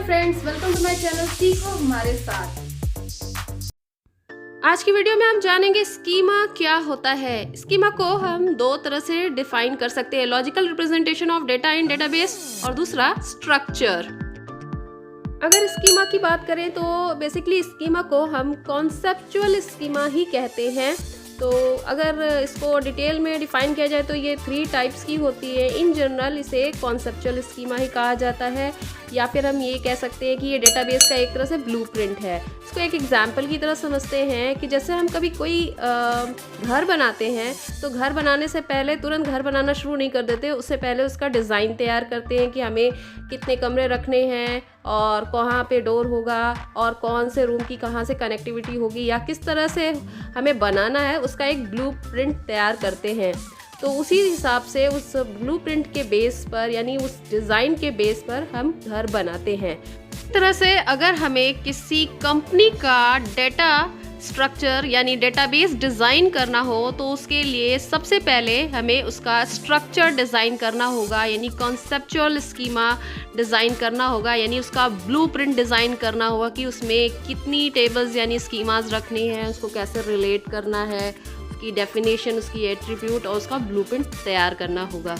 Friends, welcome to my channel सीखो हमारे साथ। आज की वीडियो में हम जानेंगे स्कीमा क्या होता है। स्कीमा को हम दो तरह से डिफाइन कर सकते हैं, logical representation of data in database और दूसरा स्ट्रक्चर। अगर स्कीमा की बात करें तो बेसिकली स्कीमा को हम कॉन्सेप्चुअल स्कीमा ही कहते हैं। तो अगर इसको डिटेल में डिफाइन किया जाए तो ये 3 टाइप्स की होती है। इन जनरल इसे कॉन्सेप्चुअल स्कीमा ही कहा जाता है, या फिर हम ये कह सकते हैं कि ये डेटाबेस का एक तरह से ब्लूप्रिंट है। इसको एक एग्जांपल की तरह समझते हैं कि जैसे हम कभी कोई घर बनाते हैं तो घर बनाने से पहले तुरंत घर बनाना शुरू नहीं कर देते, उससे पहले उसका डिज़ाइन तैयार करते हैं कि हमें कितने कमरे रखने हैं और कहाँ पे डोर होगा और कौन से रूम की कहाँ से कनेक्टिविटी होगी या किस तरह से हमें बनाना है, उसका एक ब्लूप्रिंट तैयार करते हैं। तो उसी हिसाब से उस ब्लूप्रिंट के बेस पर यानी उस डिज़ाइन के बेस पर हम घर बनाते हैं। इस तरह से अगर हमें किसी कंपनी का डेटा स्ट्रक्चर यानी डेटाबेस डिज़ाइन करना हो तो उसके लिए सबसे पहले हमें उसका स्ट्रक्चर डिज़ाइन करना होगा, यानी कॉन्सेप्चुअल स्कीमा डिज़ाइन करना होगा, यानी उसका ब्लूप्रिंट डिज़ाइन करना होगा कि उसमें कितनी टेबल्स यानी स्कीमाज रखनी है, उसको कैसे रिलेट करना है, उसकी डेफिनेशन, उसकी एट्रीब्यूट और उसका ब्लूप्रिंट तैयार करना होगा।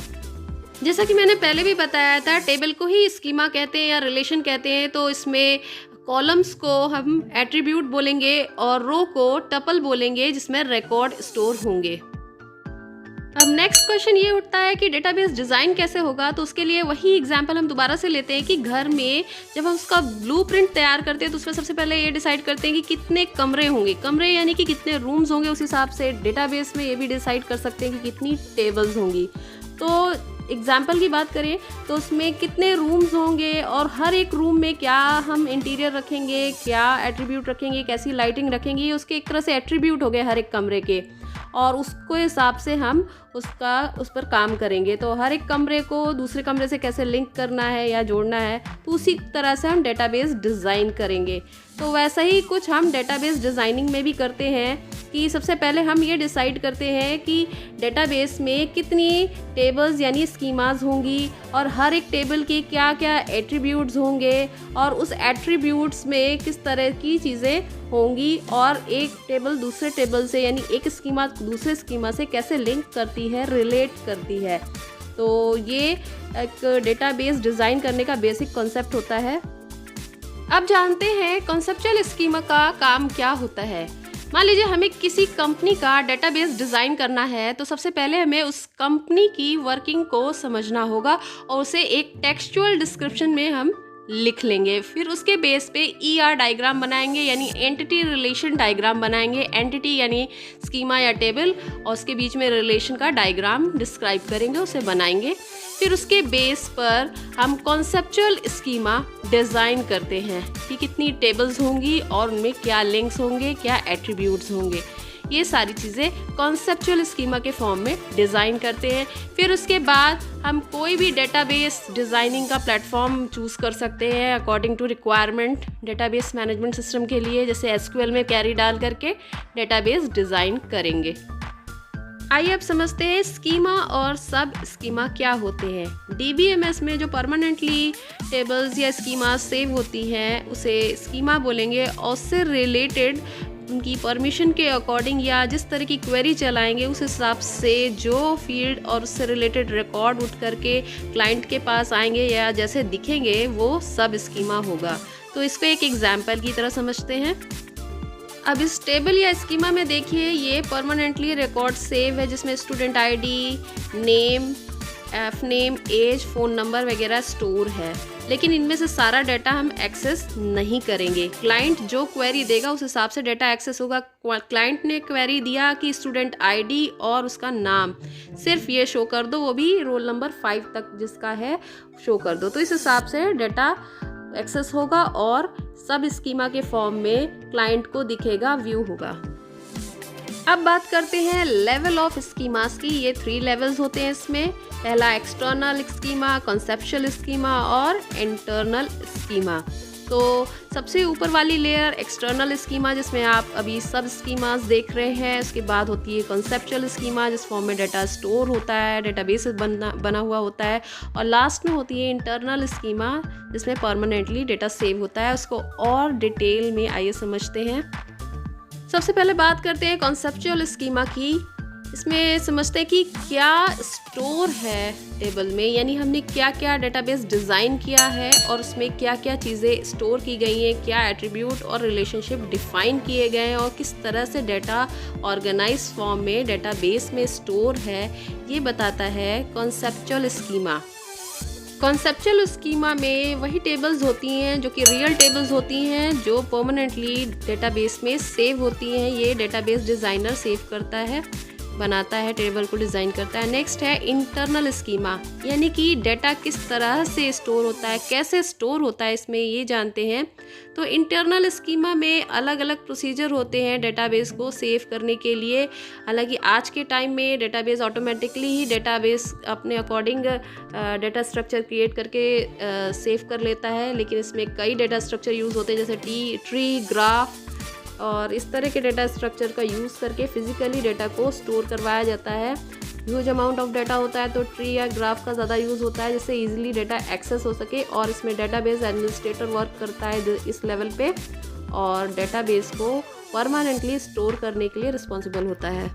जैसा कि मैंने पहले भी बताया था, टेबल को ही स्कीमा कहते हैं या रिलेशन कहते हैं। तो इसमें कॉलम्स को हम एट्रीब्यूट बोलेंगे और रो को टपल बोलेंगे जिसमें रिकॉर्ड स्टोर होंगे। अब नेक्स्ट क्वेश्चन ये उठता है कि डेटाबेस डिज़ाइन कैसे होगा। तो उसके लिए वही एग्जांपल हम दोबारा से लेते हैं कि घर में जब हम उसका ब्लूप्रिंट तैयार करते हैं तो उसमें सबसे पहले ये डिसाइड करते हैं कि कितने कमरे होंगे, कमरे यानी कि कितने रूम्स होंगे। उस हिसाब से डेटाबेस में ये भी डिसाइड कर सकते हैं कि कितनी टेबल्स होंगी। तो एग्जाम्पल की बात करें तो उसमें कितने रूम्स होंगे और हर एक रूम में क्या हम इंटीरियर रखेंगे, क्या एट्रीब्यूट रखेंगे, कैसी लाइटिंग रखेंगे, उसके एक तरह से एट्रीब्यूट हो गए हर एक कमरे के, और उसको हिसाब से हम उस पर काम करेंगे। तो हर एक कमरे को दूसरे कमरे से कैसे लिंक करना है या जोड़ना है, तो उसी तरह से हम डेटाबेस डिज़ाइन करेंगे। तो वैसा ही कुछ हम डेटाबेस डिज़ाइनिंग में भी करते हैं कि सबसे पहले हम ये डिसाइड करते हैं कि डेटाबेस में कितनी टेबल्स यानी स्कीमाज होंगी और हर एक टेबल के क्या क्या एट्रीब्यूट्स होंगे और उस एट्रीब्यूट्स में किस तरह की चीज़ें होंगी और एक टेबल दूसरे टेबल से यानी एक स्कीमा दूसरे स्कीमा से कैसे लिंक करती है, रिलेट करती है। तो ये एक डेटाबेस डिज़ाइन करने का बेसिक कॉन्सेप्ट होता है। अब जानते हैं कॉन्सेप्चुअल स्कीमा का काम क्या होता है। मान लीजिए हमें किसी कंपनी का डेटाबेस डिज़ाइन करना है तो सबसे पहले हमें उस कंपनी की वर्किंग को समझना होगा और उसे एक टेक्सचुअल डिस्क्रिप्शन में हम लिख लेंगे। फिर उसके बेस पे ER डायग्राम बनाएंगे यानी एंटिटी रिलेशन डायग्राम बनाएंगे। एंटिटी यानी स्कीमा या टेबल और उसके बीच में रिलेशन का डायग्राम डिस्क्राइब करेंगे, उसे बनाएंगे। फिर उसके बेस पर हम कॉन्सेप्चुअल स्कीमा डिज़ाइन करते हैं कि कितनी टेबल्स होंगी और उनमें क्या लिंक्स होंगे, क्या एट्रीब्यूट्स होंगे। ये सारी चीज़ें कॉन्सेप्चुअल स्कीमा के फॉर्म में डिज़ाइन करते हैं। फिर उसके बाद हम कोई भी डेटाबेस डिज़ाइनिंग का प्लेटफॉर्म चूज़ कर सकते हैं according to requirement database management system के लिए। जैसे SQL में क्वेरी डाल करके डेटाबेस डिज़ाइन करेंगे। आइए अब समझते हैं स्कीमा और सब स्कीमा क्या होते हैं। DBMS में जो परमानेंटली टेबल्स या स्कीमा सेव होती हैं उसे स्कीमा बोलेंगे, और उससे रिलेटेड उनकी परमिशन के अकॉर्डिंग या जिस तरह की क्वेरी चलाएंगे उस हिसाब से जो फील्ड और उससे रिलेटेड रिकॉर्ड उठ करके क्लाइंट के पास आएंगे या जैसे दिखेंगे वो सब स्कीमा होगा। तो इसको एक एग्जाम्पल की तरह समझते हैं। अब इस टेबल या स्कीमा में देखिए ये परमानेंटली रिकॉर्ड सेव है जिसमें student ID, name, F name, age, phone number वगैरह स्टोर है, लेकिन इनमें से सारा डाटा हम एक्सेस नहीं करेंगे। क्लाइंट जो क्वेरी देगा उस हिसाब से डाटा एक्सेस होगा। क्लाइंट ने क्वेरी दिया कि स्टूडेंट ID और उसका नाम सिर्फ ये शो कर दो, वो भी रोल नंबर 5 तक जिसका है शो कर दो। तो इस हिसाब से डाटा एक्सेस होगा और सब स्कीमा के फॉर्म में क्लाइंट को दिखेगा, व्यू होगा। अब बात करते हैं लेवल ऑफ स्कीमास की। ये 3 लेवल्स होते हैं इसमें। पहला एक्सटर्नल स्कीमा, कॉन्सेप्चुअल स्कीमा और इंटरनल स्कीमा। तो सबसे ऊपर वाली लेयर एक्सटर्नल स्कीमा, जिसमें आप अभी सब स्कीमास देख रहे हैं। उसके बाद होती है कॉन्सेप्चुअल स्कीमा, जिस फॉर्म में डाटा स्टोर होता है, डेटाबेस बना हुआ होता है। और लास्ट में होती है इंटरनल स्कीमा, जिसमें परमानेंटली डेटा सेव होता है। उसको और डिटेल में आइए समझते हैं। सबसे पहले बात करते हैं कॉन्सेप्चुअल स्कीमा की। इसमें समझते हैं कि क्या स्टोर है टेबल में, यानी हमने क्या क्या डेटाबेस डिज़ाइन किया है और उसमें क्या क्या चीज़ें स्टोर की गई हैं, क्या एट्रीब्यूट और रिलेशनशिप डिफ़ाइन किए गए हैं और किस तरह से डाटा ऑर्गेनाइज फॉर्म में डेटाबेस में स्टोर है, ये बताता है कॉन्सेप्चुअल स्कीमा। कॉन्सेप्चुअल स्कीमा में वही टेबल्स होती हैं जो कि रियल टेबल्स होती हैं, जो परमानेंटली डेटाबेस में सेव होती हैं। ये डेटाबेस डिज़ाइनर सेव करता है, बनाता है, टेबल को डिज़ाइन करता है। नेक्स्ट है इंटरनल स्कीमा, यानी कि डेटा किस तरह से स्टोर होता है, कैसे स्टोर होता है, इसमें ये जानते हैं। तो इंटरनल स्कीमा में अलग अलग प्रोसीजर होते हैं डेटाबेस को सेव करने के लिए। हालांकि आज के टाइम में डेटाबेस ऑटोमेटिकली ही डेटाबेस अपने अकॉर्डिंग डेटा स्ट्रक्चर क्रिएट करके सेव कर लेता है, लेकिन इसमें कई डेटा स्ट्रक्चर यूज़ होते हैं, जैसे ट्री, ग्राफ और इस तरह के डेटा स्ट्रक्चर का यूज़ करके फिजिकली डेटा को स्टोर करवाया जाता है। ह्यूज अमाउंट ऑफ डाटा होता है तो ट्री या ग्राफ का ज़्यादा यूज़ होता है, जिससे इजीली डाटा एक्सेस हो सके। और इसमें डेटाबेस एडमिनिस्ट्रेटर वर्क करता है इस लेवल पे और डेटाबेस को परमानेंटली स्टोर करने के लिए रिस्पॉन्सिबल होता है।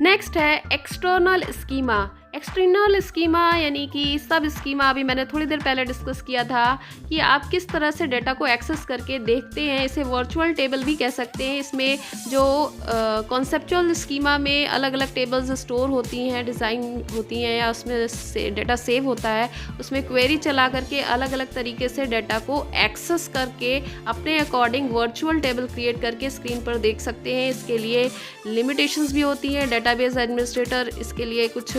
नेक्स्ट है एक्सटर्नल स्कीमा। एक्सटर्नल स्कीमा यानी कि सब स्कीमा अभी मैंने थोड़ी देर पहले डिस्कस किया था कि आप किस तरह से डाटा को एक्सेस करके देखते हैं। इसे वर्चुअल टेबल भी कह सकते हैं। इसमें जो कॉन्सेप्चुअल स्कीमा में अलग अलग टेबल्स स्टोर होती हैं, डिज़ाइन होती हैं या उसमें डाटा सेव होता है, उसमें क्वेरी चला करके अलग अलग तरीके से डाटा को एक्सेस करके अपने अकॉर्डिंग वर्चुअल टेबल क्रिएट करके स्क्रीन पर देख सकते हैं। इसके लिए लिमिटेशंस भी होती हैं। डेटाबेस एडमिनिस्ट्रेटर इसके लिए कुछ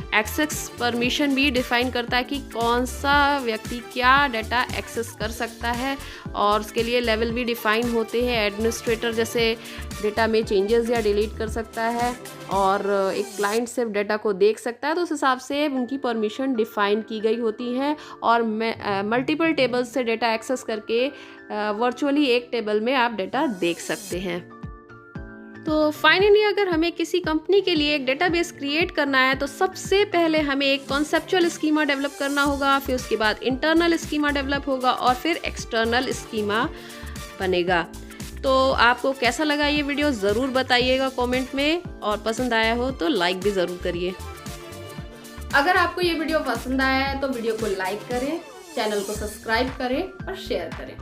एक्सेस परमिशन भी डिफाइन करता है कि कौन सा व्यक्ति क्या डाटा एक्सेस कर सकता है, और उसके लिए लेवल भी डिफाइन होते हैं। एडमिनिस्ट्रेटर जैसे डेटा में चेंजेस या डिलीट कर सकता है और एक क्लाइंट सिर्फ डाटा को देख सकता है, तो उस हिसाब से उनकी परमिशन डिफाइन की गई होती है। और मल्टीपल टेबल्स से डाटा एक्सेस करके वर्चुअली एक टेबल में आप डाटा देख सकते हैं। तो फाइनली अगर हमें किसी कंपनी के लिए एक डेटाबेस क्रिएट करना है तो सबसे पहले हमें एक कॉन्सेप्चुअल स्कीमा डेवलप करना होगा, फिर उसके बाद इंटरनल स्कीमा डेवलप होगा और फिर एक्सटर्नल स्कीमा बनेगा। तो आपको कैसा लगा ये वीडियो ज़रूर बताइएगा कमेंट में, और पसंद आया हो तो लाइक भी ज़रूर करिए। अगर आपको ये वीडियो पसंद आया है तो वीडियो को लाइक करें, चैनल को सब्सक्राइब करें और शेयर करें।